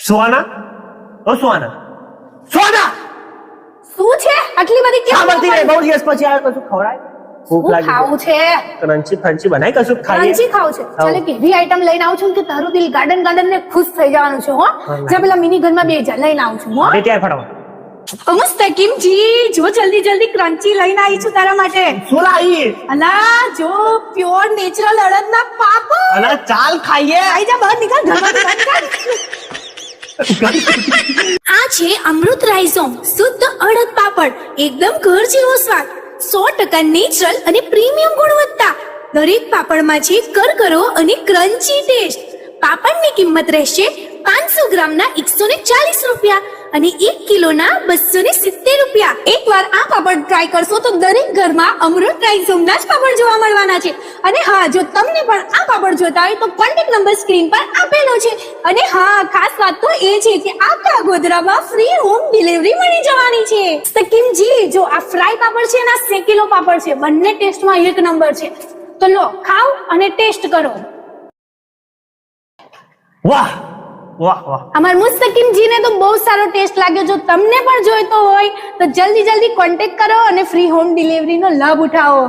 સુહાના, ઓ સુહાના, સુહાના, શું છે આટલી બધી કેમ સાંભળતી રહે, બહુ દિવસ પછી આવ્યો, કશું ખવડાય? ભૂખ શું લાગી ખાવું છે? ક્રંચી ફ્રંચી બનાય, કશું ખાઈએ? ક્રંચી ખાવું છે? ચાલ એક એવી આઈટમ લઈને આવું છું કે તારું દિલ ગાર્ડન ગાર્ડન ને ખુશ થઈ જવાનું છે. હો જા પેલા મિની ઘરમાં બે જા લઈને આવું છું. હો હવે ત્યાં ફટાફટ. મુસ્તકીમ જી, જો જલ્દી જલ્દી ક્રંચી લઈને આવી છું તારા માટે. શું લાવી? અલા જો પ્યોર નેચરલ અડદના પાપડ. અલા ચાલ ખાઈએ. આઈ જા બહાર નીકળ, ઘરમાંથી બહાર નીકળ. આ છે અમૃત રાઈઝોમ શુદ્ધ અડદ પાપડ, એકદમ ઘર જેવો સ્વાદ, 100% નેચરલ અને પ્રીમિયમ ગુણવત્તા. દરેક પાપડમાં છે કરકરો અને ક્રન્ચી ટેસ્ટ. પાપડની કિંમત રહેશે 500 ગ્રામના 140 રૂપિયા અને 1 કિલોના 270 રૂપિયા. એકવાર આ પાપડ ટ્રાય કરશો તો દરેક ઘરમાં અમૃત રાઈઝોમના જ પાપડ જોવા મળવાના છે. અને હા, જો તમને પણ આ પાપડ જોતા હોય તો કોન્ટેક્ટ નંબર સ્ક્રીન પર આપેલો છે. અને હા, ખાસ વાત તો એ છે કે આખા ગોધરામાં ફ્રી હોમ ડિલિવરી મળી જવાની છે. સકીમજી, જો આ ફ્રાય પાપડ છે ને આ શેકેલો પાપડ છે, બંને ટેસ્ટમાં એક નંબર છે. તો લો, ખાઓ અને ટેસ્ટ કરો. વાહ વાહ વાહ. અમાર મુસ્તકીમજીને તો બહુ સારો ટેસ્ટ લાગ્યો. જો તમને પણ જોઈતો હોય તો જલ્દી જલ્દી કોન્ટેક્ટ કરો અને ફ્રી હોમ ડિલિવરીનો લાભ ઉઠાવો.